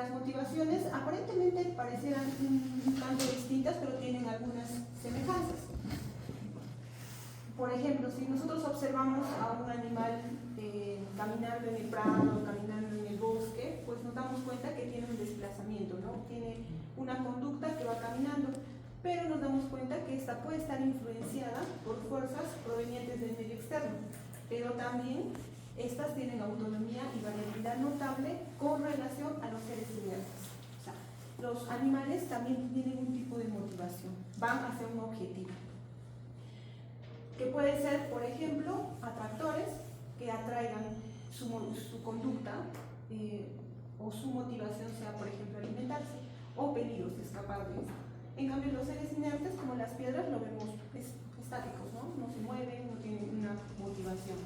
las motivaciones aparentemente parecieran un tanto distintas, pero tienen algunas semejanzas. Por ejemplo, si nosotros observamos a un animal caminando en el prado, caminando en el bosque, pues nos damos cuenta que tiene un desplazamiento, ¿no? Tiene una conducta que va caminando, pero nos damos cuenta que esta puede estar influenciada por fuerzas provenientes del medio externo, pero también estas tienen autonomía y variabilidad notable con relación a los seres inertes. O sea, los animales también tienen un tipo de motivación, van hacia un objetivo, que puede ser, por ejemplo, atractores que atraigan su conducta o su motivación sea, por ejemplo, alimentarse, o peligros, escapar de esto. En cambio, los seres inertes, como las piedras, lo vemos estáticos, ¿no? No se mueven, no tienen una motivación.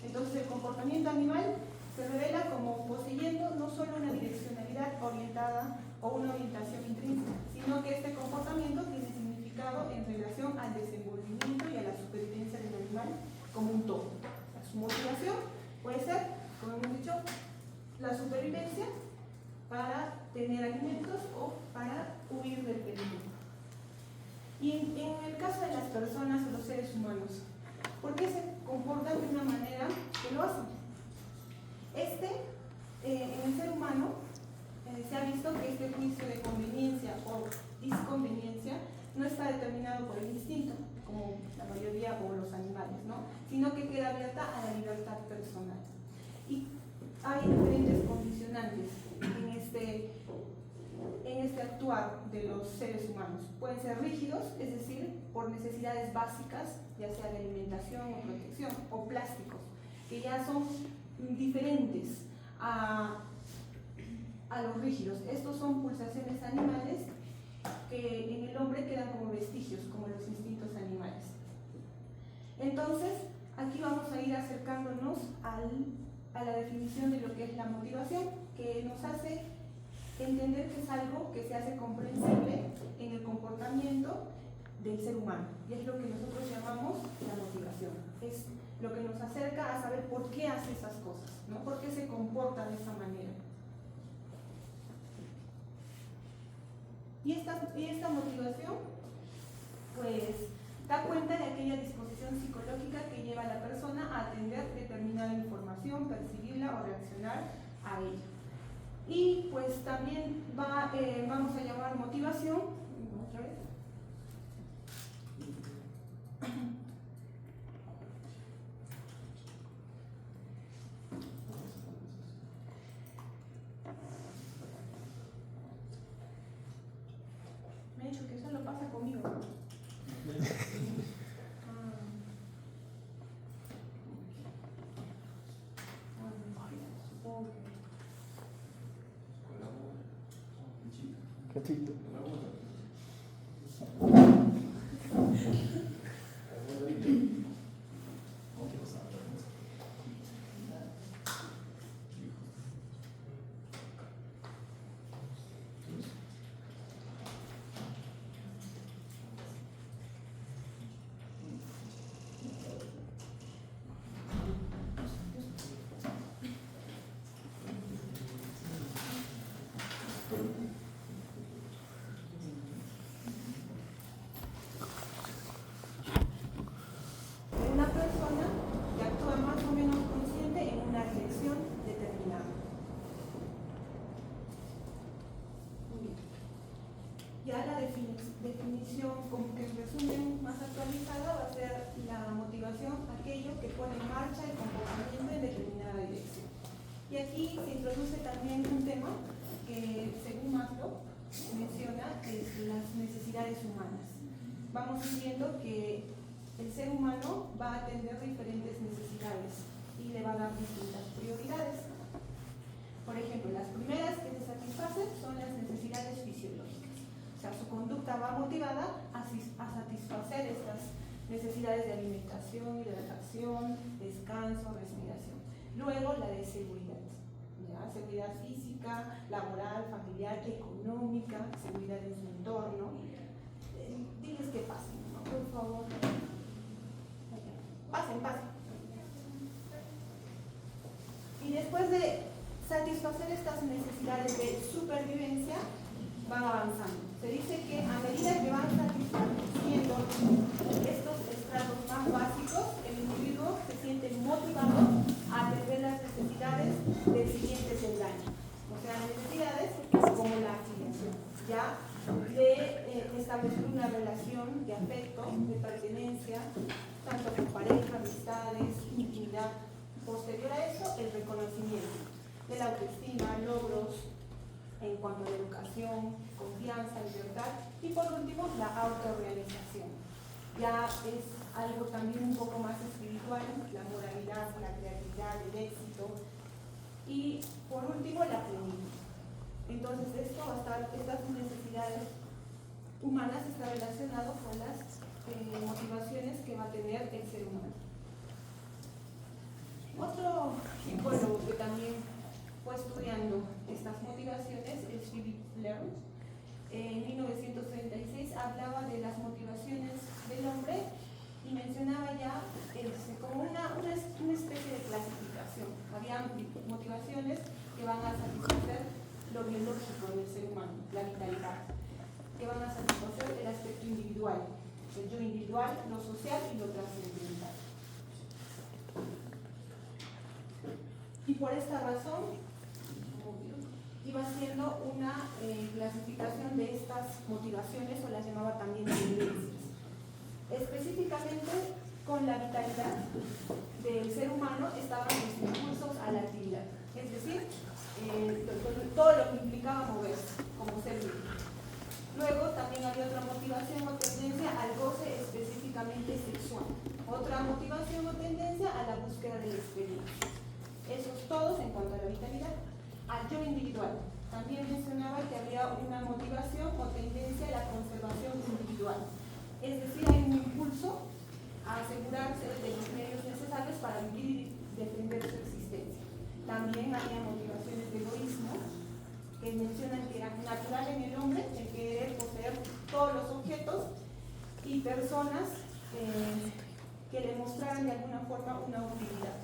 Entonces, el comportamiento animal se revela como poseyendo no solo una direccionalidad orientada o una orientación intrínseca, sino que este comportamiento tiene significado en relación al desenvolvimiento y a la supervivencia del animal como un todo. O sea, su motivación puede ser, como hemos dicho, la supervivencia para tener alimentos o para huir del peligro. Y en el caso de las personas o los seres humanos, ¿por qué se comportan de una manera que lo hacen? En el ser humano se ha visto que este juicio de conveniencia o disconveniencia no está determinado por el instinto, como la mayoría o los animales, ¿no? Sino que queda abierta a la libertad personal. Y hay diferentes condicionantes en este actuar de los seres humanos. Pueden ser rígidos, es decir, por necesidades básicas, ya sea de alimentación o protección, o plásticos, que ya son diferentes a los rígidos. Estos son pulsaciones animales que en el hombre quedan como vestigios, como los instintos animales. Entonces, aquí vamos a ir acercándonos a la definición de lo que es la motivación, que nos hace entender que es algo que se hace comprensible en el comportamiento del ser humano, y es lo que nosotros llamamos la motivación. Es lo que nos acerca a saber por qué hace esas cosas, ¿no? Por qué se comporta de esa manera. Y esta motivación, pues, da cuenta de aquella disposición psicológica que lleva a la persona a atender determinada información, percibirla o reaccionar a ella. Y pues también vamos a llamar motivación, otra vez, me ha dicho que eso lo pasa conmigo. Gatito. Una persona que actúa más o menos consciente en una dirección determinada. Muy bien. Ya la definición, como que en resumen más actualizada, va a ser la motivación, aquello que pone en marcha el comportamiento en determinada dirección. Y aquí se introduce también un tema que, según Maslow, menciona las necesidades humanas. Vamos viendo que el ser humano va a atender diferentes necesidades y le va a dar distintas prioridades. Por ejemplo, las primeras que se satisfacen son las necesidades fisiológicas. O sea, su conducta va motivada a satisfacer estas necesidades de alimentación, hidratación, descanso, respiración. Luego, la de seguridad. ¿Ya? Seguridad física, laboral, familiar, económica, seguridad en su entorno. Diles que pasen, ¿no? Por favor. Pasen. Y después de satisfacer estas necesidades de supervivencia van avanzando. Se dice que a medida que van satisfaciendo estos estratos más básicos, el individuo se siente motivado a atender las necesidades del siguiente peldaño. O sea, necesidades como la afiliación, ya de establecer una relación de afecto, de pertenencia, tanto con pareja, amistades, intimidad. Posterior a eso, el reconocimiento de la autoestima, logros en cuanto a la educación, confianza, libertad y por último la autorrealización. Ya es algo también un poco más espiritual, la moralidad, la creatividad, el éxito y por último la plenitud. Entonces estas necesidades humanas está relacionado con las motivaciones que va a tener el ser humano. Otro psicólogo que también fue estudiando estas motivaciones es Philip Lerner. En 1936 hablaba de las motivaciones del hombre y mencionaba ya como una especie de clasificación. Había motivaciones que van a satisfacer lo biológico del ser humano, la vitalidad, que van a satisfacer el aspecto individual, el yo individual, lo social y lo trascendental. Y por esta razón, iba haciendo una clasificación de estas motivaciones, o las llamaba también tendencias. Específicamente, con la vitalidad del ser humano estaban los impulsos a la actividad, es decir, todo lo que implicaba moverse como ser vivo. Luego también había otra motivación o tendencia al goce específicamente sexual, otra motivación o tendencia a la búsqueda de la experiencia. Esos todos en cuanto a la vitalidad. Al yo individual, también mencionaba que había una motivación o tendencia a la conservación individual, es decir, hay un impulso a asegurarse de los medios necesarios para vivir y defender su existencia. También había motivaciones de egoísmo, que mencionan que era natural en el hombre el querer poseer todos los objetos y personas que le mostraran de alguna forma una utilidad.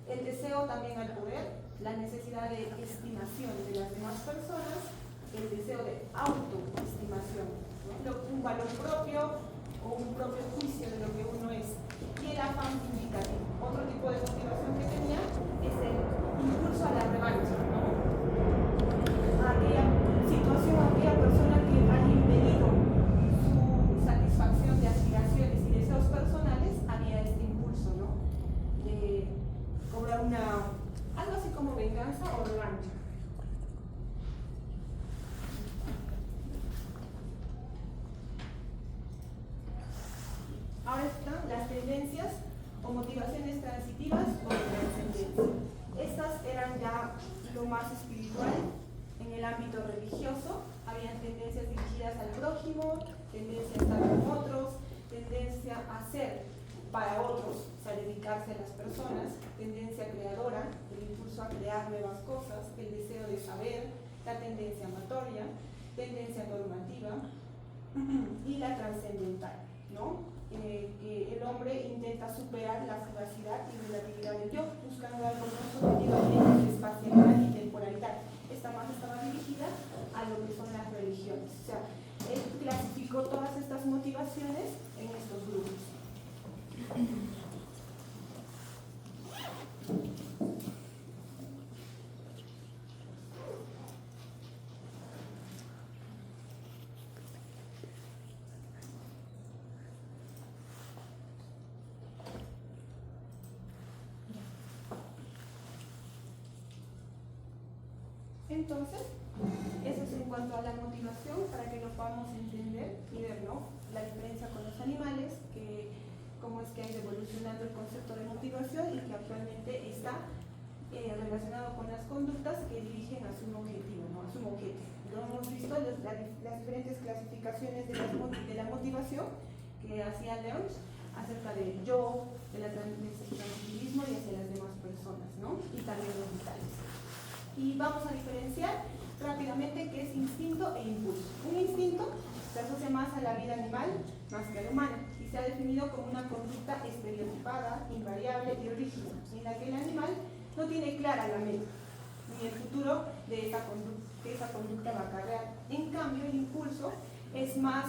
El deseo también al poder, la necesidad de estimación de las demás personas, el deseo de autoestimación, ¿no? Un valor propio o un propio juicio de lo que uno es, y el afán vindicativo. Otro tipo de motivación que tenía es el impulso a la revancha, ¿no? Aquella situación, aquella persona que ha impedido su satisfacción de aspiraciones y deseos personales, había este impulso, ¿no? De cobrar algo así como venganza o revancha. Ahora están las tendencias o motivaciones transitivas o de trascendencia. Estas eran ya lo más espiritual. En el ámbito religioso habían tendencias dirigidas al prójimo, tendencia a estar con otros, tendencia a ser para otros, o sea, dedicarse a las personas, tendencia creadora, el impulso a crear nuevas cosas, el deseo de saber, la tendencia amatoria, tendencia normativa y la trascendental, ¿no? El hombre intenta superar la fugacidad y relatividad del yo, buscando algo no subjetivamente de espacialidad y temporalidad. Esta más estaba dirigida a lo que son las religiones. O sea, él clasificó todas estas motivaciones en estos grupos. Entonces, eso es en cuanto a la motivación, para que lo podamos entender y ver, ¿no?, la diferencia con los animales, cómo es que ha ido evolucionando el concepto de motivación y que actualmente está relacionado con las conductas que dirigen a su objetivo, ¿no?, a su objeto. Lo hemos visto las diferentes clasificaciones de la motivación que hacía León acerca del yo, del transitivismo y hacia las demás personas, ¿no?, y también los vitales. Y vamos a diferenciar rápidamente qué es instinto e impulso. Un instinto se asocia más a la vida animal más que a la humana y se ha definido como una conducta estereotipada, invariable y rígida, en la que el animal no tiene clara la meta, y el futuro de que esa conducta va a acarrear. En cambio, el impulso es más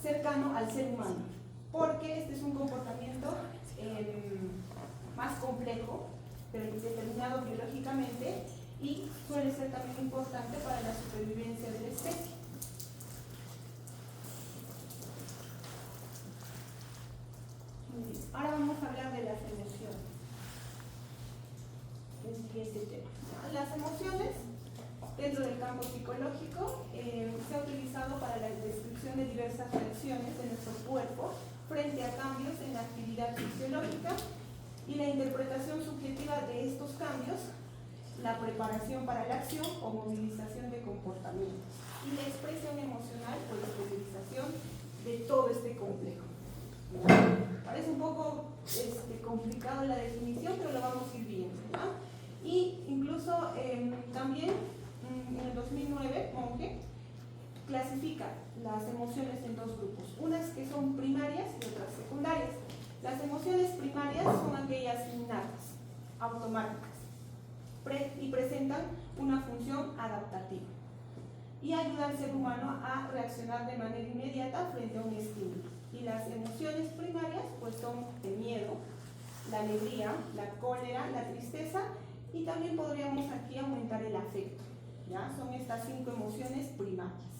cercano al ser humano, porque este es un comportamiento más complejo, pero determinado biológicamente, y suele ser también importante para la supervivencia de la especie. Ahora vamos a hablar de las emociones. El siguiente tema. Las emociones, dentro del campo psicológico, se ha utilizado para la descripción de diversas reacciones de nuestro cuerpo frente a cambios en la actividad fisiológica y la interpretación subjetiva de estos cambios, la preparación para la acción o movilización de comportamientos, y la expresión emocional o la exteriorización de todo este complejo. Parece un poco complicado la definición, pero lo vamos a ir viendo, ¿no? Y incluso también en el 2009 Monge clasifica las emociones en dos grupos, unas que son primarias y otras secundarias. Las emociones primarias son aquellas innatas, automáticas, y presentan una función adaptativa y ayudan al ser humano a reaccionar de manera inmediata frente a un estímulo. Y las emociones primarias pues son el miedo, la alegría, la cólera, la tristeza, y también podríamos aquí aumentar el afecto, ¿ya? Son estas 5 emociones primarias.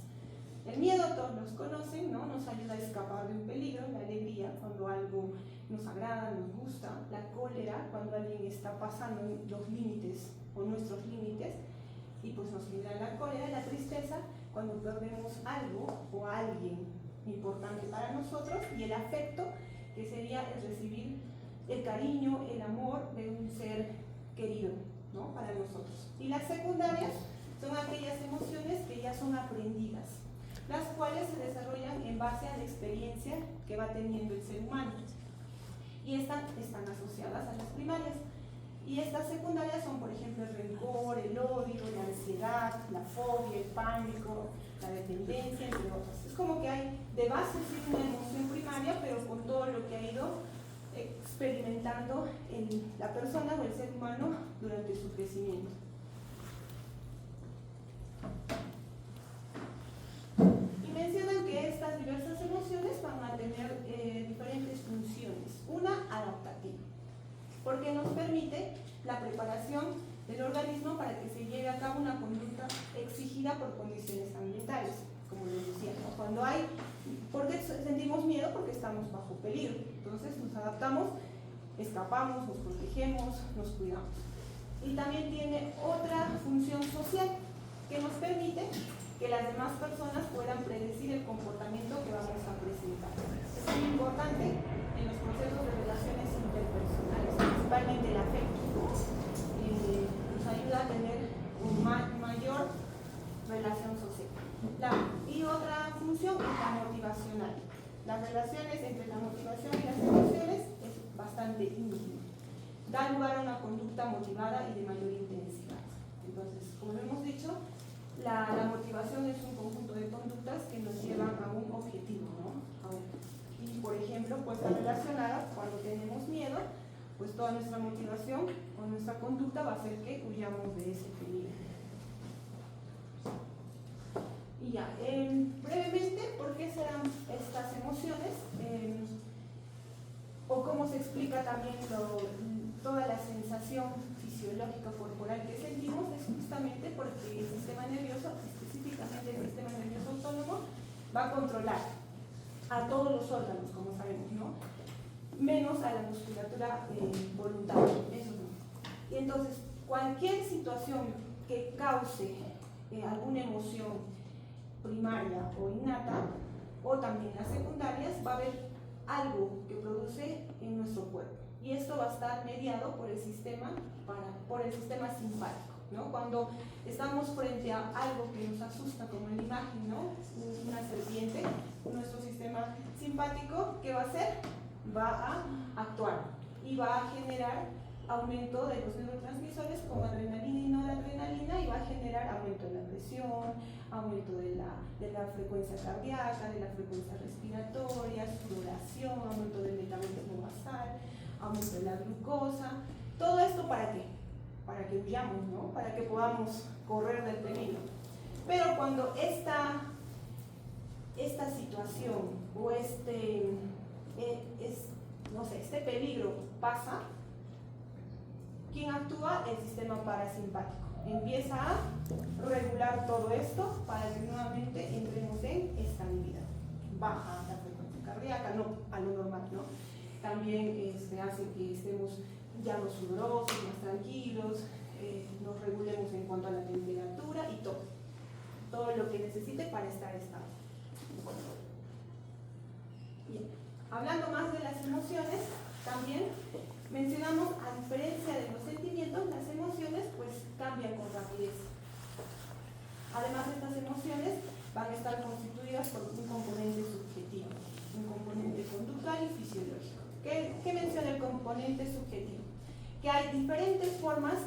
El miedo todos los conocen, ¿no? Nos ayuda a escapar de un peligro. La alegría, cuando algo nos agrada, nos gusta. La cólera, cuando alguien está pasando los límites o nuestros límites y pues nos genera la cólera. La tristeza, cuando perdemos algo o a alguien importante para nosotros. Y el afecto, que sería el recibir el cariño, el amor de un ser querido, ¿no? Para nosotros. Y las secundarias son aquellas emociones que ya son aprendidas, las cuales se desarrollan en base a la experiencia que va teniendo el ser humano, y están asociadas a las primarias. Y estas secundarias son, por ejemplo, el rencor, el odio, la ansiedad, la fobia, el pánico, la dependencia, entre otras. Es como que hay de base sí una emoción primaria, pero con todo lo que ha ido experimentando la persona o el ser humano durante su crecimiento. Y mencionan que estas diversas emociones van a tener diferentes funciones. Una, adaptativa, porque nos permite la preparación del organismo para que se lleve a cabo una conducta exigida por condiciones ambientales, como les decía, ¿no? Cuando hay, ¿por qué sentimos miedo? Porque estamos bajo peligro. Entonces nos adaptamos, escapamos, nos protegemos, nos cuidamos. Y también tiene otra función social que nos permite que las demás personas puedan predecir el comportamiento que vamos a presentar. Es muy importante en los procesos de relaciones interpersonales, principalmente el afecto. Nos ayuda a tener una mayor relación social. Y otra función es la motivacional. Las relaciones entre la motivación y las emociones es bastante íntima. Da lugar a una conducta motivada y de mayor intensidad. Entonces, como hemos dicho, la motivación es un conjunto de conductas que nos llevan a un objetivo, ¿no? Y por ejemplo, pues está relacionada cuando tenemos miedo, pues toda nuestra motivación o nuestra conducta va a hacer que huyamos de ese peligro. Y ya, brevemente, ¿por qué serán estas emociones? O cómo se explica también toda la sensación fisiológica corporal que sentimos, es justamente porque el sistema nervioso, específicamente el sistema nervioso autónomo, va a controlar a todos los órganos, como sabemos, ¿no? Menos a la musculatura voluntaria, eso no. Y entonces, cualquier situación que cause alguna emoción primaria o innata, o también las secundarias, va a haber algo que produce en nuestro cuerpo. Y esto va a estar mediado por el sistema simpático, ¿no? Cuando estamos frente a algo que nos asusta, como en la imagen, ¿no? Una serpiente, nuestro sistema simpático, ¿qué va a hacer? Va a actuar y va a generar aumento de los neurotransmisores como adrenalina y noradrenalina, y va a generar aumento de la presión, aumento de la frecuencia cardíaca, de la frecuencia respiratoria, sudoración, aumento del metabolismo basal, aumento de la glucosa. ¿Todo esto para qué? Para que huyamos, ¿no? Para que podamos correr del peligro. Pero cuando esta situación o este peligro pasa, ¿quién actúa? El sistema parasimpático. Empieza a regular todo esto para que nuevamente entremos en estabilidad. Baja la frecuencia cardíaca, no a lo normal, ¿no? También hace que estemos ya no sudorosos, más tranquilos, nos regulemos en cuanto a la temperatura y todo lo que necesite para estar estable. Bien. Hablando más de las emociones, también mencionamos, a diferencia de los sentimientos, las emociones pues cambian con rapidez. Además, estas emociones van a estar constituidas por un componente subjetivo, un componente conductual y fisiológico. ¿Qué menciona el componente subjetivo? Que hay diferentes formas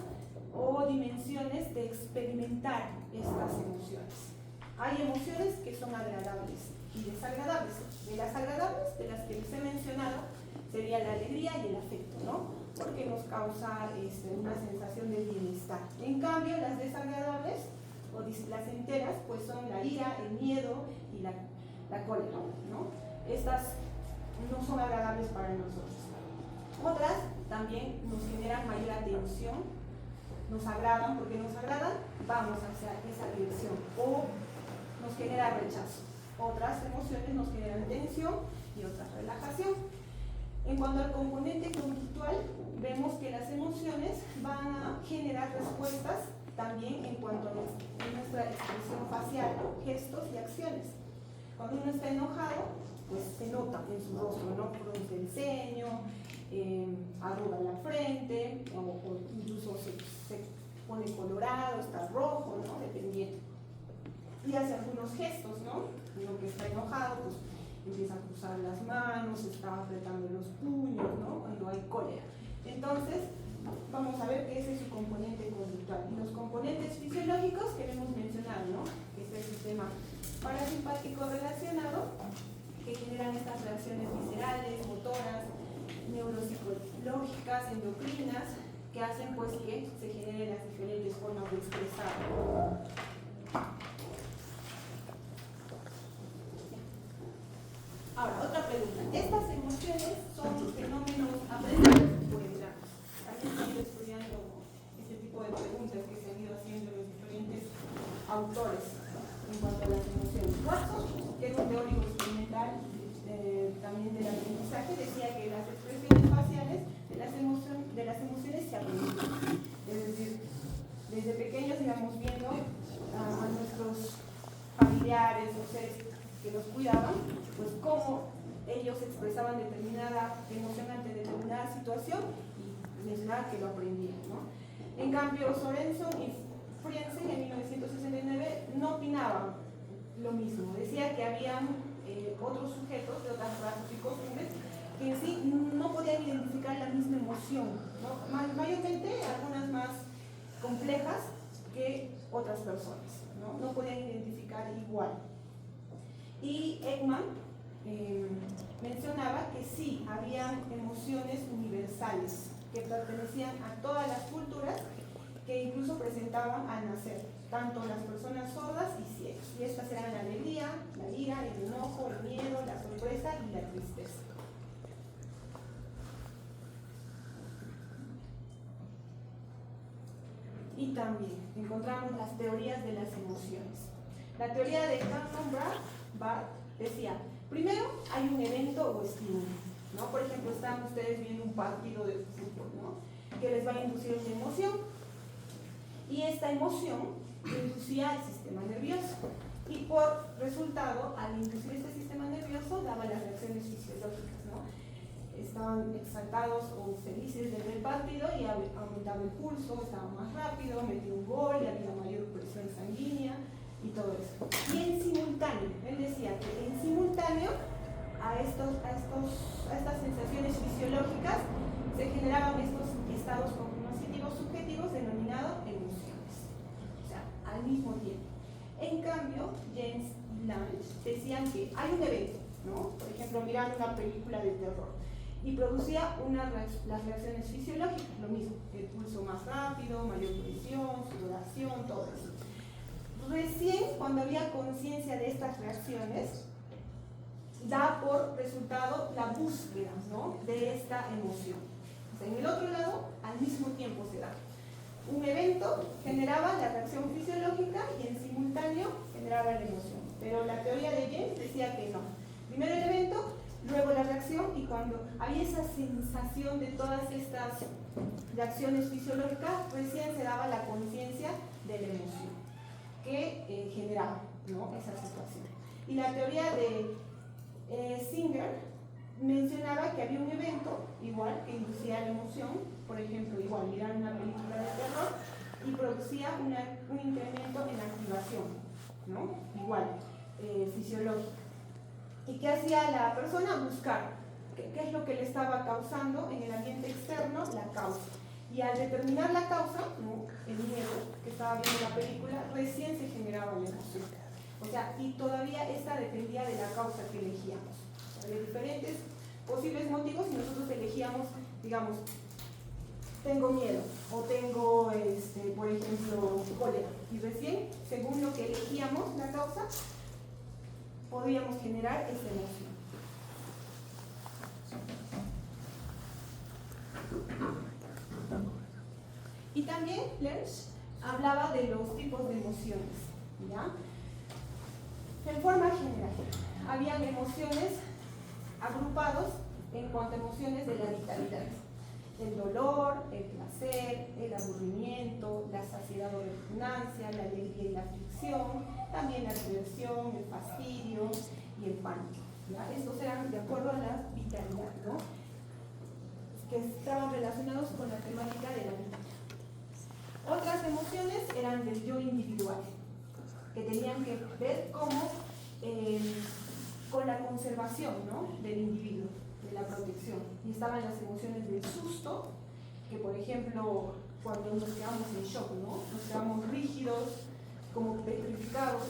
o dimensiones de experimentar estas emociones. Hay emociones que son agradables y desagradables. De las agradables, de las que les he mencionado, sería la alegría y el afecto, ¿no? Porque nos causa una sensación de bienestar. En cambio, las desagradables o displacenteras, pues son la ira, el miedo y la cólera, ¿no? Estas no son agradables para nosotros. Otras también nos generan mayor atención, nos agradan, porque nos agradan, vamos hacia esa dirección, o nos genera rechazo. Otras emociones nos generan tensión y otras relajación. En cuanto al componente conductual, vemos que las emociones van a generar respuestas también en cuanto a nuestra expresión facial, gestos y acciones. Cuando uno está enojado, pues se nota en su rostro, ¿no? Frunce el ceño, arruga la frente, o incluso se pone colorado, está rojo, ¿no? Dependiendo. Y hace algunos gestos, ¿no? Uno que está enojado, pues empieza a cruzar las manos, está apretando los puños, ¿no? Cuando hay cólera. Entonces, vamos a ver que ese es su componente conductual. Y los componentes fisiológicos que hemos mencionado, ¿no? Que es el sistema parasimpático relacionado, que generan estas reacciones viscerales, motoras, neuropsicológicas, endocrinas, que hacen pues que se generen las diferentes formas de expresar. Ahora, otra pregunta. ¿Estas emociones son fenómenos apreciables por el grano? También se han ido estudiando este tipo de preguntas que se han ido haciendo los diferentes autores en cuanto a las emociones. Watson, que es un teórico experimental también del aprendizaje, decía que las expresiones faciales de las emociones se aprenden. Es decir, desde pequeños íbamos viendo a nuestros familiares o seres que los cuidaban, pues cómo ellos expresaban determinada emoción ante determinada situación y mencionaban que lo aprendían, ¿no? En cambio, Sorenson y Friesen en 1969 no opinaban lo mismo. Decía que habían otros sujetos de otras razas y costumbres que en sí no podían identificar la misma emoción, ¿no? Mayormente algunas más complejas que otras personas, ¿no? No podían identificar igual. Y Ekman mencionaba que sí, habían emociones universales que pertenecían a todas las culturas, que incluso presentaban al nacer, tanto las personas sordas y ciegas. Y estas eran la alegría, la ira, el enojo, el miedo, la sorpresa y la tristeza. Y también encontramos las teorías de las emociones. La teoría de Cameron Barth decía, primero hay un evento o estímulo, ¿no? Por ejemplo, están ustedes viendo un partido de fútbol, ¿no? Que les va a inducir una emoción, y esta emoción inducía al sistema nervioso, y por resultado, al inducir este sistema nervioso, daba las reacciones fisiológicas, ¿no? Estaban exaltados o felices de ver el partido y aumentaba el pulso, estaba más rápido, metía un gol y había mayor presión sanguínea y todo eso. Y en simultáneo, él decía que en simultáneo a estas sensaciones fisiológicas se generaban estos estados cognitivos subjetivos denominados emociones, o sea, al mismo tiempo. En cambio, James y Lange decían que hay un evento, ¿no? Por ejemplo, mirar una película de terror, y producía las reacciones fisiológicas, lo mismo, el pulso más rápido, mayor presión, sudoración, todo eso. Recién, cuando había conciencia de estas reacciones, da por resultado la búsqueda, ¿no?, de esta emoción. O sea, en el otro lado, al mismo tiempo se da. Un evento generaba la reacción fisiológica y en simultáneo generaba la emoción. Pero la teoría de James decía que no. Primero el evento, luego la reacción, y cuando había esa sensación de todas estas reacciones fisiológicas, recién se daba la conciencia de la emoción que generaba, ¿no?, esa situación. Y la teoría de Singer mencionaba que había un evento igual que inducía la emoción, por ejemplo, igual mirar una película de terror y producía un incremento en la activación, ¿no?, igual, fisiológica. ¿Y qué hacía la persona? Buscar qué es lo que le estaba causando en el ambiente externo, la causa. Y al determinar la causa, ¿no?, el miedo que estaba viendo la película, recién se generaba la emoción. O sea, y todavía esta dependía de la causa que elegíamos. O sea, de diferentes posibles motivos, y nosotros elegíamos, digamos, tengo miedo o tengo, por ejemplo, cólera. Y recién, según lo que elegíamos, la causa, podíamos generar esa emoción. Y también Lerch hablaba de los tipos de emociones, ¿ya? En forma general, habían emociones agrupados en cuanto a emociones de la vitalidad. El dolor, el placer, el aburrimiento, la saciedad o repugnancia, la alegría y la aflicción, también la diversión, el fastidio y el pánico, ¿ya? Estos eran de acuerdo a la vitalidad, ¿no?, que estaban relacionados con la temática de la vida. Otras emociones eran del yo individual, que tenían que ver con la conservación, ¿no?, del individuo, de la protección. Y estaban las emociones del susto, que por ejemplo, cuando nos quedamos en shock, ¿no?, nos quedamos rígidos, como petrificados,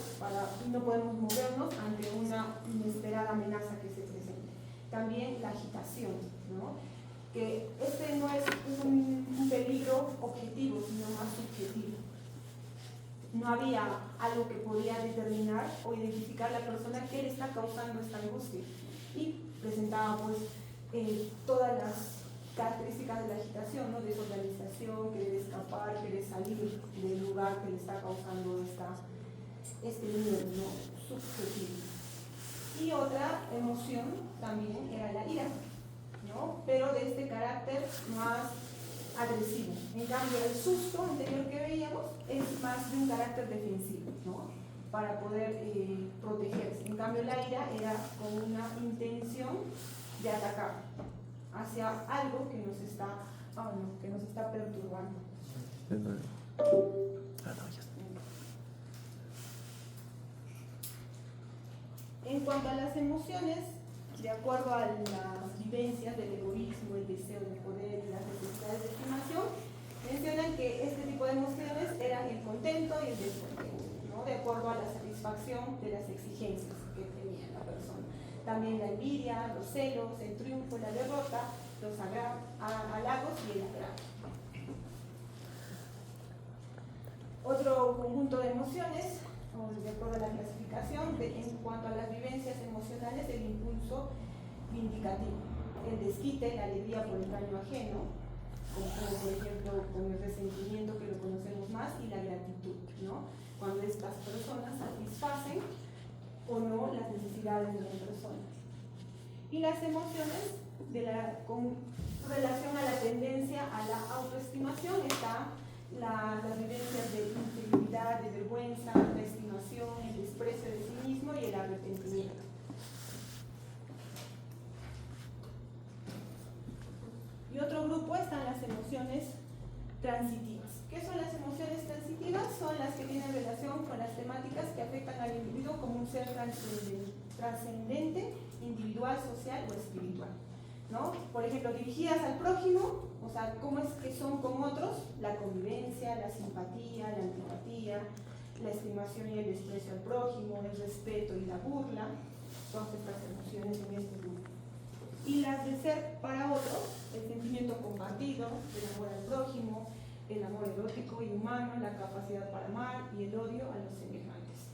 y no podemos movernos ante una inesperada amenaza que se presente. También la agitación, ¿no?, que este no es un peligro objetivo, sino más subjetivo. No había algo que podía determinar o identificar a la persona que le está causando esta angustia. Y presentaba pues todas las características de la agitación, ¿no?, desorganización, querer escapar, querer salir del lugar que le está causando este miedo, ¿no?, subjetivo. Y otra emoción también era la ira, ¿no?, pero de este carácter más agresivo. En cambio, el susto anterior que veíamos es más de un carácter defensivo, ¿no?, para poder protegerse. En cambio, la ira era con una intención de atacar hacia algo que nos está perturbando. En cuanto a las emociones, de acuerdo a las vivencias del egoísmo, el deseo de poder y las necesidades de estimación, mencionan que este tipo de emociones eran el contento y el descontento, ¿no?, de acuerdo a la satisfacción de las exigencias que tenía la persona. También la envidia, los celos, el triunfo, la derrota, los halagos y el agrado. Otro conjunto de emociones, de acuerdo a la clasificación, en cuanto a las vivencias emocionales, el impulso vindicativo, el desquite, la alegría por el daño ajeno, como por ejemplo con el resentimiento, que lo conocemos más, y la gratitud, ¿no?, cuando estas personas satisfacen o no las necesidades de la persona. Y las emociones con relación a la tendencia a la autoestimación está las vivencias de inseguridad, de vergüenza, la estimación, el desprecio de sí mismo y el arrepentimiento. Y otro grupo están las emociones transitivas. ¿Qué son las emociones transitivas? Son las que tienen relación con las temáticas que afectan al individuo como un ser trascendente, individual, social o espiritual, ¿no? Por ejemplo, dirigidas al prójimo, o sea, cómo es que son con otros, la convivencia, la simpatía, la antipatía, la estimación y el desprecio al prójimo, el respeto y la burla, todas estas emociones en este grupo. Y las de ser para otros, el sentimiento compartido, el amor al prójimo, el amor erótico y humano, la capacidad para amar y el odio a los semejantes.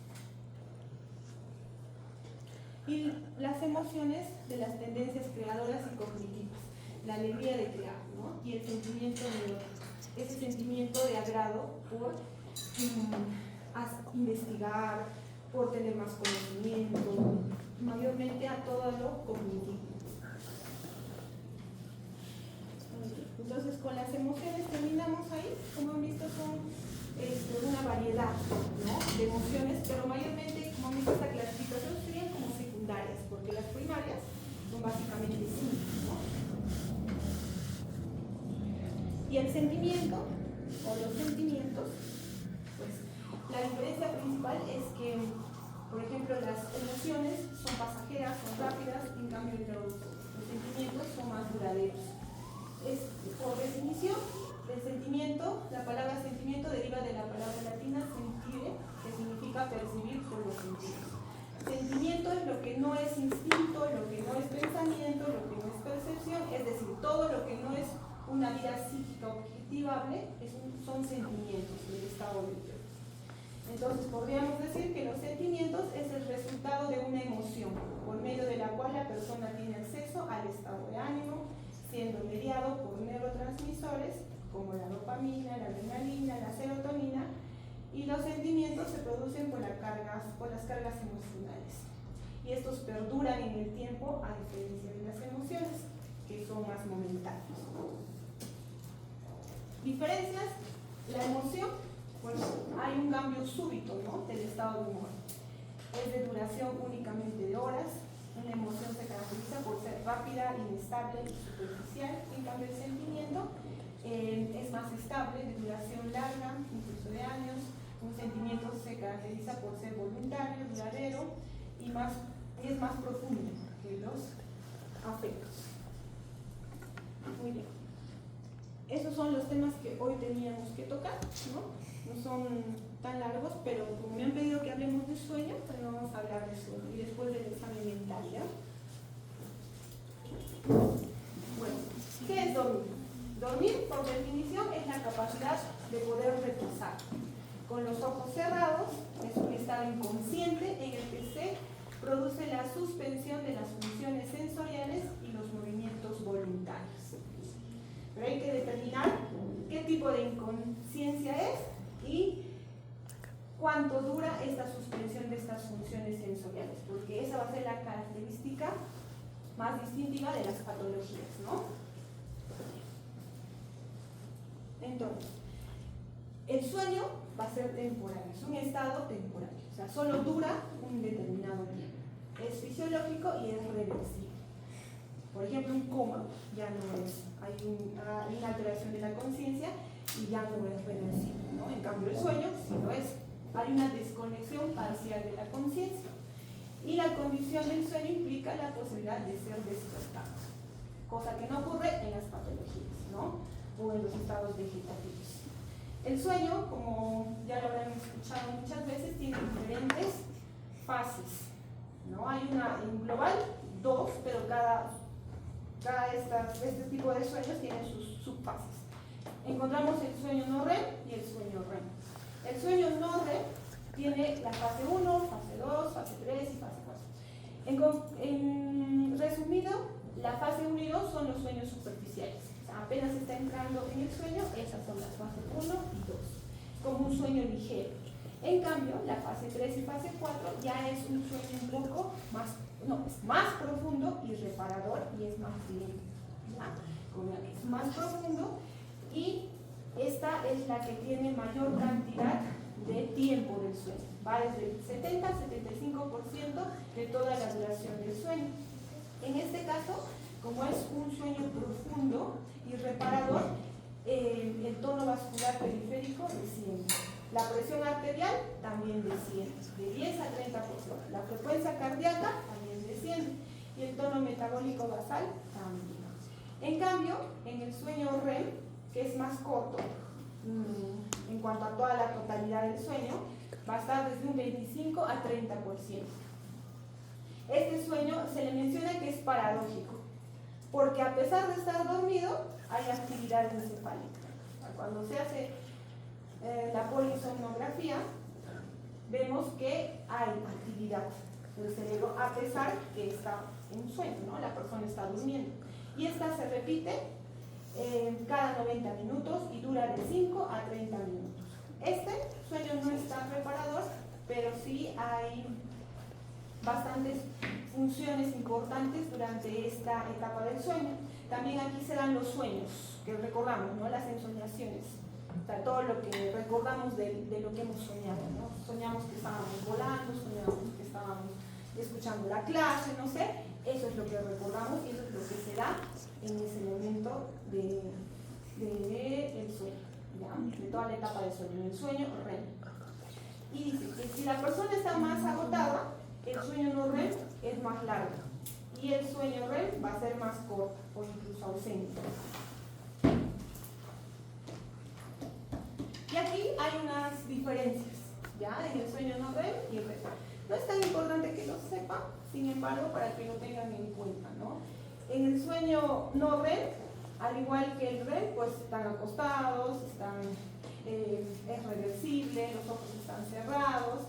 Y las emociones de las tendencias creadoras y cognitivas, la alegría de crear, ¿no? Y el sentimiento de ese sentimiento de agrado por investigar, por tener más conocimiento, mayormente a todo lo cognitivo. Entonces, con las emociones terminamos ahí. Como han visto, son una variedad, ¿no?, de emociones, pero mayormente, como han visto, esta clasificación serían como secundarias, porque las primarias son básicamente 5, ¿no? Y el sentimiento, o los sentimientos, pues la diferencia principal es que, por ejemplo, las emociones son pasajeras, son rápidas, en cambio los sentimientos son más duraderos. Por definición, el sentimiento, la palabra sentimiento deriva de la palabra latina sentire, que significa percibir por los sentidos. Sentimiento es lo que no es instinto, lo que no es pensamiento, lo que no es percepción, es decir, todo lo que no es una vida psíquica objetivable son sentimientos del estado del yo. Entonces podríamos decir que los sentimientos es el resultado de una emoción, por medio de la cual la persona tiene acceso al estado de ánimo, siendo mediado por neurotransmisores como la dopamina, la adrenalina, la serotonina, y los sentimientos se producen por las cargas emocionales. Y estos perduran en el tiempo, a diferencia de las emociones, que son más momentáneas. Diferencias: la emoción, pues hay un cambio súbito, ¿no?, del estado de humor. Es de duración únicamente de horas. Una emoción se caracteriza por ser rápida, inestable y superficial. En cambio, el sentimiento es más estable, de duración larga, incluso de años. Un sentimiento se caracteriza por ser voluntario, duradero y es más profundo que los afectos. Muy bien. Esos son los temas que hoy teníamos que tocar, ¿no? No son tan largos, pero como me han pedido que hablemos de sueño, pues vamos a hablar de sueño y después del examen mental, ¿ya? Bueno, ¿qué es dormir? Dormir, por definición, es la capacidad de poder reposar. Con los ojos cerrados, es un estado inconsciente en el que se produce la suspensión de las funciones sensoriales y los movimientos voluntarios. Pero hay que determinar qué tipo de inconsciencia es y cuánto dura esta suspensión de estas funciones sensoriales, porque esa va a ser la característica más distintiva de las patologías, ¿no? Entonces, el sueño va a ser temporal, es un estado temporal, o sea, solo dura un determinado tiempo. Es fisiológico y es reversible. Por ejemplo, un coma ya no es, hay una alteración de la conciencia y ya no es reversible, ¿no? En cambio, el sueño sí lo es. Hay una desconexión parcial de la conciencia. Y la condición del sueño implica la posibilidad de ser despertados, cosa que no ocurre en las patologías, ¿no?, o en los estados vegetativos. El sueño, como ya lo habrán escuchado muchas veces, tiene diferentes fases, ¿no? Hay en global 2, pero cada este tipo de sueños tiene sus subfases. Encontramos el sueño no REM y el sueño REM. El sueño no REM tiene la fase 1, fase 2, fase 3 y fase 4. En resumido, la fase 1 y 2 son los sueños superficiales. O sea, apenas está entrando en el sueño, esas son las fases 1 y 2, como un sueño ligero. En cambio, la fase 3 y fase 4 ya es un sueño un poco es más profundo y reparador y es más lento, ¿ya? Es más profundo y esta es la que tiene mayor cantidad de tiempo del sueño. Va desde el 70 al 75% de toda la duración del sueño. En este caso, como es un sueño profundo y reparador, el tono vascular periférico desciende. La presión arterial también desciende, de 10 a 30%. La frecuencia cardíaca también desciende. Y el tono metabólico basal también. En cambio, en el sueño REM, que es más corto, en cuanto a toda la totalidad del sueño, va a estar desde un 25 a 30%. Este sueño se le menciona que es paradójico, porque a pesar de estar dormido, hay actividad encefálica. Cuando se hace la polisomnografía, vemos que hay actividad del cerebro a pesar que está en sueño, ¿no? La persona está durmiendo. Y esta se repite cada 90 minutos y dura de 5 a 30 minutos. Este sueño no es tan reparador, pero sí hay bastantes funciones importantes durante esta etapa del sueño. También aquí se dan los sueños que recordamos, ¿no? Las ensoñaciones, o sea, todo lo que recordamos de lo que hemos soñado, ¿no? Soñamos que estábamos volando, soñamos que estábamos escuchando la clase, no sé, eso es lo que recordamos y eso es lo que se da en ese momento del sueño, ¿ya? De toda la etapa del sueño, el sueño REM. Y dice que si la persona está más agotada, el sueño no REM es más largo y el sueño REM va a ser más corto o incluso ausente. Y aquí hay unas diferencias, ¿ya? En el sueño no REM y el REM. No es tan importante que lo sepan, sin embargo, para que lo tengan en cuenta, ¿no? En el sueño no REM, al igual que el REM, pues están acostados, es reversible, los ojos están cerrados.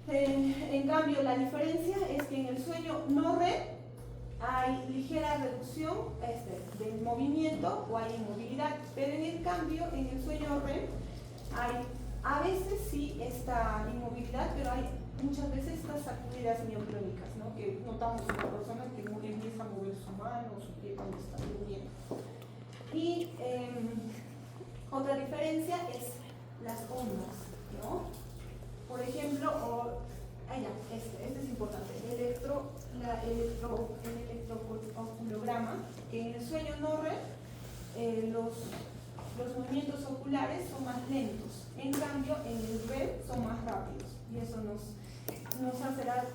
En cambio, la diferencia es que en el sueño no REM hay ligera reducción del movimiento o hay inmovilidad, pero en el cambio, en el sueño REM hay a veces sí esta inmovilidad, pero hay muchas veces estas sacudidas mioclónicas, ¿no? Que notamos en la persona que empieza a mover su mano o su pie cuando está durmiendo. Y otra diferencia es las ondas, ¿no? Por ejemplo, este es importante, el electrooculograma, que en el sueño no REM los movimientos oculares son más lentos, en cambio en el REM son más rápidos, y eso nos hace dar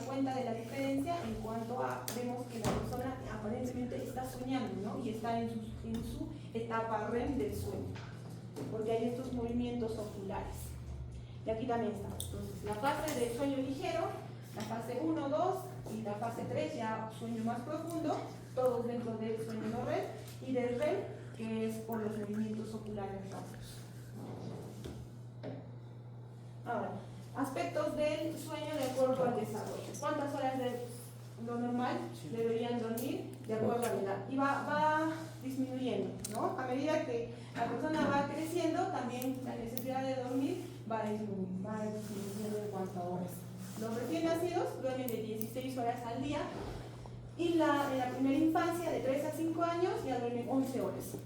cuenta de la diferencia en cuanto a, vemos que la persona aparentemente está soñando, ¿no? Y está en su etapa REM del sueño, porque hay estos movimientos oculares. Y aquí también está. Entonces, la fase de sueño ligero, la fase 1, 2 y la fase 3, ya sueño más profundo, todos dentro del sueño no REM, y del REM, que es por los movimientos oculares rápidos. Ahora, aspectos del sueño de acuerdo al desarrollo. ¿Cuántas horas de lo normal deberían dormir de acuerdo a la edad? Y va disminuyendo, ¿no? A medida que la persona va creciendo, también la necesidad de dormir va disminuyendo en cuanto a horas. Los recién nacidos duermen de 16 horas al día y en la primera infancia de 3 a 5 años ya duermen 11 horas.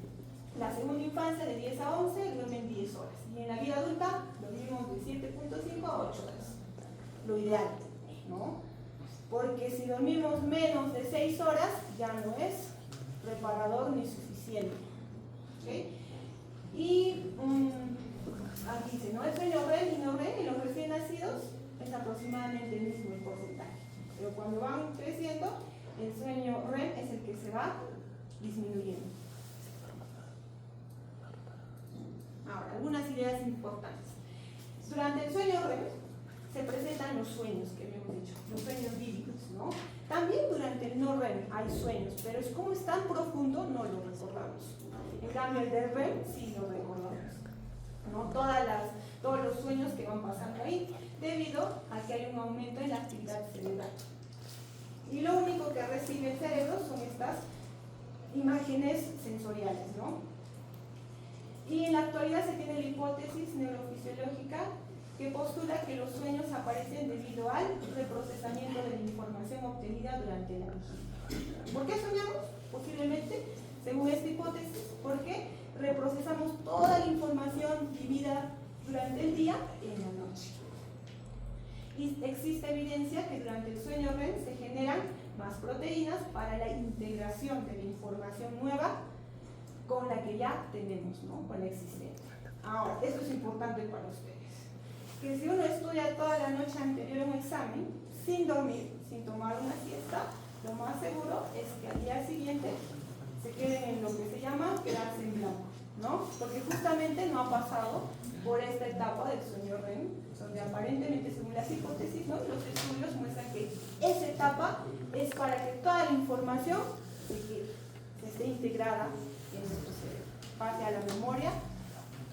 La segunda infancia de 10 a 11 duermen 10 horas. Y en la vida adulta dormimos de 7.5 a 8 horas. Lo ideal, ¿no? Porque si dormimos menos de 6 horas ya no es reparador ni suficiente. ¿Okay? Y aquí dice, ¿no? El sueño REM y no REM en los recién nacidos es aproximadamente el mismo porcentaje. Pero cuando van creciendo, el sueño REM es el que se va disminuyendo. Ahora, algunas ideas importantes. Durante el sueño REM se presentan los sueños que habíamos dicho, los sueños vívidos, ¿no? También durante el no REM hay sueños, pero es como es tan profundo, no lo recordamos. En cambio, el de REM sí lo recordamos, ¿no? Todos los sueños que van pasando ahí, debido a que hay un aumento en la actividad cerebral. Y lo único que recibe el cerebro son estas imágenes sensoriales, ¿no? Y en la actualidad se tiene la hipótesis neurofisiológica que postula que los sueños aparecen debido al reprocesamiento de la información obtenida durante la vigilia. ¿Por qué soñamos? Posiblemente, según esta hipótesis, porque reprocesamos toda la información vivida durante el día en la noche. Y existe evidencia que durante el sueño REM se generan más proteínas para la integración de la información nueva con la que ya tenemos, ¿no? Con la existente. Ahora, esto es importante para ustedes. Que si uno estudia toda la noche anterior a un examen, sin dormir, sin tomar una siesta, lo más seguro es que al día siguiente se queden en lo que se llama quedarse en blanco. ¿no? Porque justamente no ha pasado por esta etapa del sueño REM, donde aparentemente, según las hipótesis, ¿no?, los estudios muestran que esa etapa es para que toda la información esté integrada en nuestro cerebro, pase a la memoria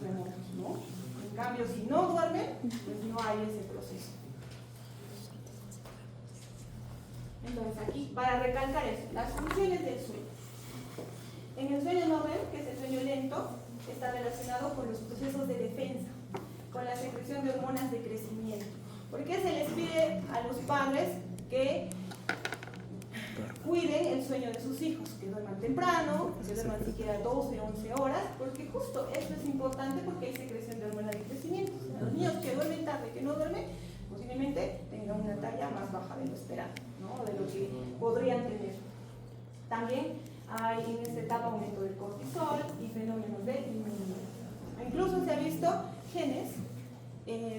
remota, ¿no? En cambio, si no duermen, pues no hay ese proceso. Entonces, aquí, para recalcar eso, las funciones del sueño. En el sueño no REM, que es el sueño lento, está relacionado con los procesos de defensa, con la secreción de hormonas de crecimiento. ¿Por qué se les pide a los padres que cuiden el sueño de sus hijos? Que duerman temprano, que duerman siquiera 12, 11 horas, porque justo esto es importante porque hay secreción de hormonas de crecimiento. O sea, los niños que duermen tarde, que no duermen, posiblemente tengan una talla más baja de lo esperado, ¿no?, de lo que podrían tener. También hay en esta etapa aumento del cortisol y fenómenos de inmunidad. Incluso se ha visto genes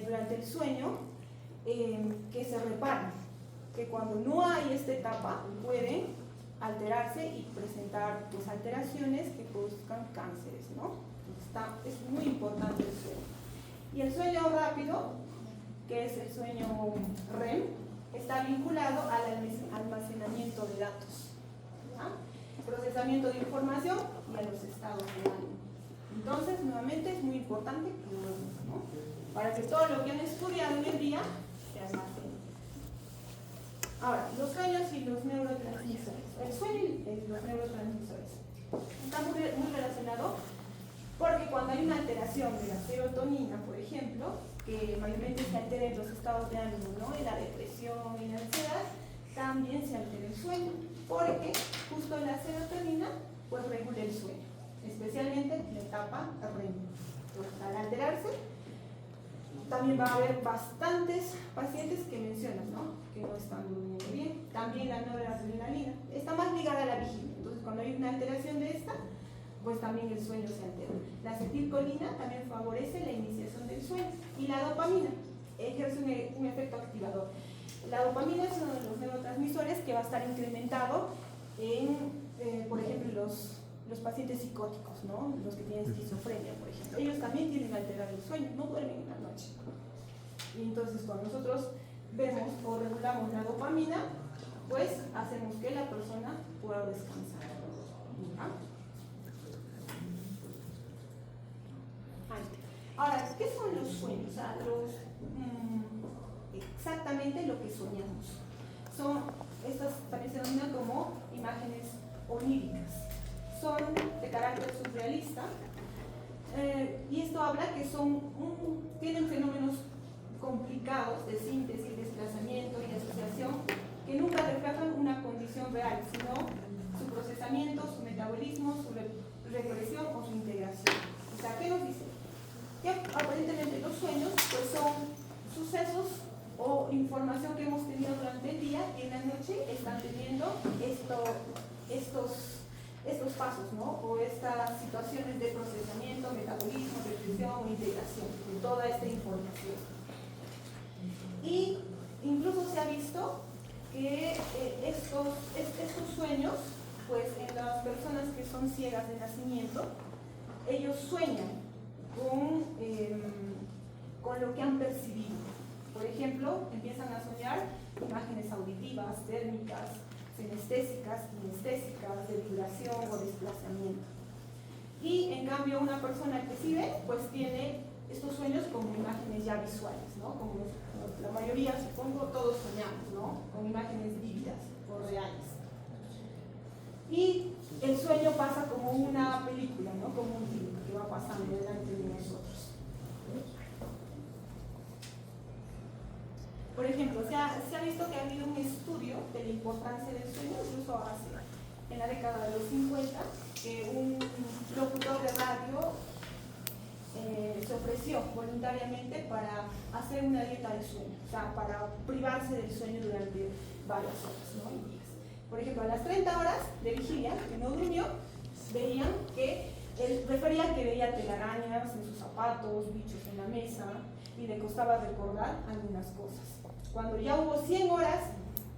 durante el sueño que se reparan, que cuando no hay esta etapa pueden alterarse y presentar pues, alteraciones que produzcan cánceres, ¿no? Es muy importante el sueño. Y el sueño rápido, que es el sueño REM, está vinculado al almacenamiento de datos, ¿ya?, procesamiento de información y a los estados de ánimo. Entonces, nuevamente es muy importante que duerman, ¿no?, para que todo lo que han estudiado en el día se almacene. Ahora, los sueños y los neurotransmisores. El sueño y los neurotransmisores están muy relacionados porque cuando hay una alteración de la serotonina, por ejemplo, que mayormente se altera en los estados de ánimo, ¿no?, en la depresión y la ansiedad, también se altera el sueño, porque justo la serotonina pues regula el sueño, especialmente en la etapa REM. Entonces, al alterarse, también va a haber bastantes pacientes que mencionan, ¿no?, que no están durmiendo bien. También la noradrenalina está más ligada a la vigilia. Entonces, cuando hay una alteración de esta, pues también el sueño se altera. La acetilcolina también favorece la iniciación del sueño. Y la dopamina ejerce un efecto activador. La dopamina es uno de los neurotransmisores que va a estar incrementado en, por ejemplo, los pacientes psicóticos, ¿no?, los que tienen esquizofrenia, por ejemplo. Ellos también tienen alterado el sueño, no duermen en la noche. Y entonces, cuando nosotros vemos o regulamos la dopamina, pues hacemos que la persona pueda descansar. ¿Ah? Ahora, ¿qué son los sueños? O sea, exactamente lo que soñamos. Estas también se denominan como imágenes oníricas. Son de carácter surrealista y esto habla que tienen fenómenos complicados de síntesis, desplazamiento y asociación que nunca reflejan una condición real, sino su procesamiento, su metabolismo, su regresión o su integración. O sea, ¿qué nos dice? Que aparentemente los sueños pues son sucesos o información que hemos tenido durante el día y en la noche están teniendo estos pasos, ¿no?, o estas situaciones de procesamiento, metabolismo, regresión o integración de toda esta información. Y incluso se ha visto que estos sueños, pues en las personas que son ciegas de nacimiento, ellos sueñan con lo que han percibido. Por ejemplo, empiezan a soñar imágenes auditivas, térmicas, sinestésicas, kinestésicas, de vibración o desplazamiento. Y en cambio una persona que sí ve, pues tiene estos sueños como imágenes ya visuales, ¿no? Como la mayoría, supongo, todos soñamos, ¿no?, con imágenes vívidas o reales. Y el sueño pasa como una película, ¿no?, como un film que va pasando delante de nosotros. Por ejemplo, se ha visto que ha habido un estudio de la importancia del sueño, incluso en la década de los 50, que un locutor de radio se ofreció voluntariamente para hacer una dieta de sueño, o sea, para privarse del sueño durante varias horas, ¿no?, y días. Por ejemplo, a las 30 horas de vigilia, que no durmió, veían que él refería que veía telarañas en sus zapatos, bichos en la mesa, y le costaba recordar algunas cosas. Cuando ya hubo 100 horas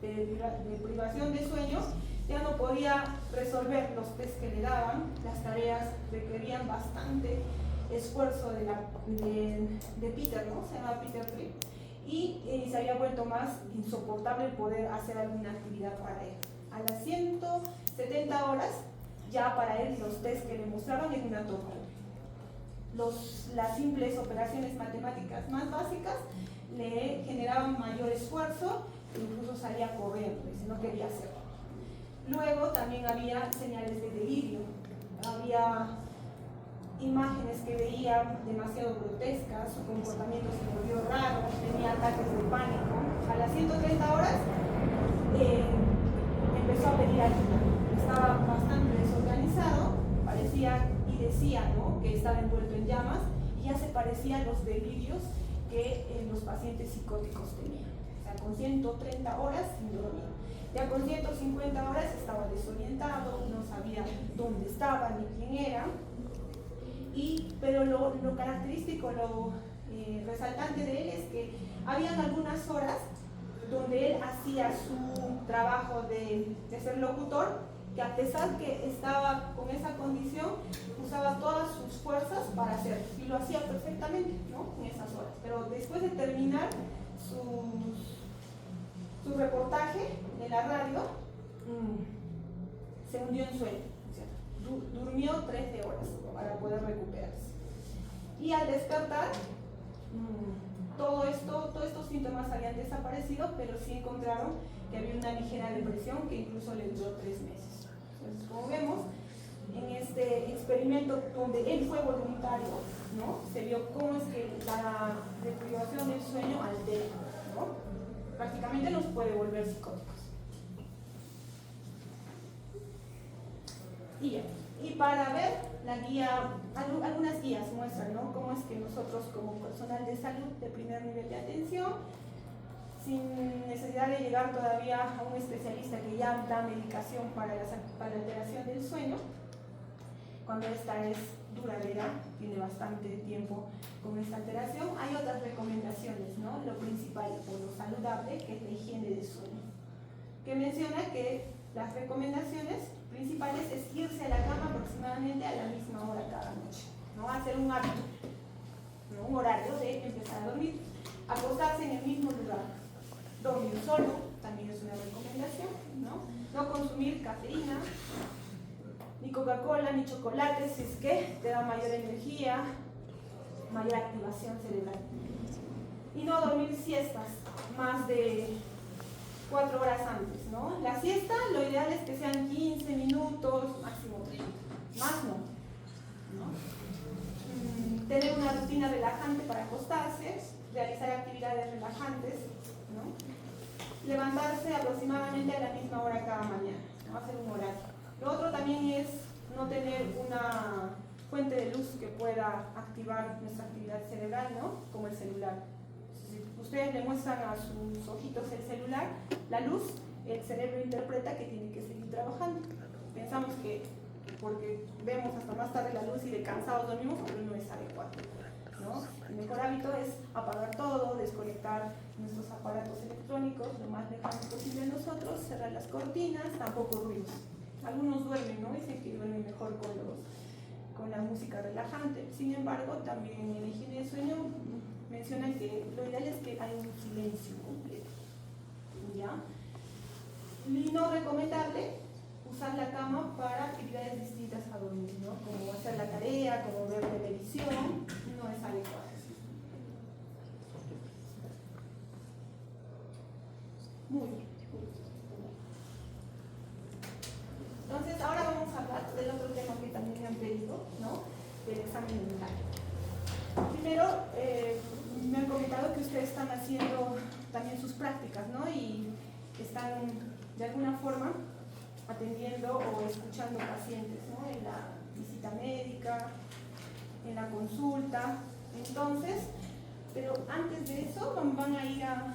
de privación de sueño, ya no podía resolver los test que le daban, las tareas requerían bastante esfuerzo de Peter, ¿no? Se llama Peter Fripp, y se había vuelto más insoportable el poder hacer alguna actividad para él. A las 170 horas, ya para él los test que le mostraban en una tortura. Las simples operaciones matemáticas más básicas le generaban mayor esfuerzo, incluso salía corriendo, y no quería hacerlo. Luego también había señales de delirio, había imágenes que veía demasiado grotescas, su comportamiento se volvió raro, tenía ataques de pánico. A las 130 horas empezó a pedir ayuda, estaba bastante desorganizado, parecía y decía, ¿no?, que estaba envuelto en llamas, y ya se parecían los delirios que los pacientes psicóticos tenían. O sea, con 130 horas sin dormir. Ya con 150 horas estaba desorientado, no sabía dónde estaba ni quién era. Pero lo característico, lo resaltante de él es que habían algunas horas donde él hacía su trabajo de ser locutor, que a pesar que estaba con esa condición, usaba todas sus fuerzas para hacerlo, y lo hacía perfectamente, ¿no?, en esas horas. Pero después de terminar su reportaje en la radio, se hundió en sueño, ¿cierto? Durmió 13 horas para poder recuperarse. Y al despertar, todos estos síntomas habían desaparecido, pero sí encontraron que había una ligera depresión que incluso le duró 3 meses. Entonces, como vemos, en este experimento donde él fue voluntario, ¿no?, se vio cómo es que la deprivación del sueño altera, ¿no?, prácticamente nos puede volver psicóticos. Y para ver la guía, algunas guías muestran, ¿no?, cómo es que nosotros como personal de salud de primer nivel de atención, sin necesidad de llegar todavía a un especialista que ya da medicación para la alteración del sueño, cuando esta es duradera, tiene bastante tiempo con esta alteración, hay otras recomendaciones, ¿no? Lo principal, o lo saludable, que es la higiene del sueño, que menciona que las recomendaciones principales es irse a la cama aproximadamente a la misma hora cada noche, ¿no? Hacer un hábito, ¿no?, un horario de empezar a dormir, acostarse en el mismo lugar, dormir solo, también es una recomendación, ¿no? No consumir cafeína, ni Coca-Cola, ni chocolate, si es que te da mayor energía, mayor activación cerebral. Y no dormir siestas más de 4 horas antes, ¿no? La siesta, lo ideal es que sean 15 minutos, máximo 30, más no. Tener una rutina relajante para acostarse, realizar actividades relajantes, ¿no? Levantarse aproximadamente a la misma hora cada mañana, ¿no? Hacer un horario. Lo otro también es no tener una fuente de luz que pueda activar nuestra actividad cerebral, ¿no?, como el celular. Si ustedes le muestran a sus ojitos el celular, la luz, el cerebro interpreta que tiene que seguir trabajando. Pensamos que porque vemos hasta más tarde la luz y de cansados dormimos, pero no es adecuado, ¿no? El mejor hábito es apagar todo, desconectar nuestros aparatos electrónicos lo más lejano posible de nosotros, cerrar las cortinas, tampoco ruidos. Algunos duermen, ¿no? Dicen que duermen mejor con la música relajante. Sin embargo, también en la higiene del sueño mencionan que lo ideal es que haya un silencio completo, ¿ya? Y no recomendable usar la cama para actividades distintas a dormir, ¿no?, como hacer la tarea, como ver televisión, no es adecuado. Muy bien. Entonces, ahora vamos a hablar del otro tema que también me han pedido, ¿no?, del examen mental. Primero, me han comentado que ustedes están haciendo también sus prácticas, ¿no?, y están de alguna forma atendiendo o escuchando pacientes, ¿no?, en la visita médica, en la consulta. Entonces, pero antes de eso van a ir al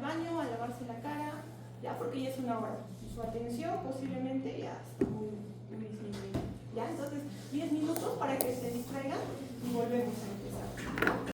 baño, a lavarse la cara, ya, porque ya es una hora. Su atención posiblemente ya está muy disminuida. ¿Ya? Entonces, 10 minutos para que se distraigan y volvemos a empezar.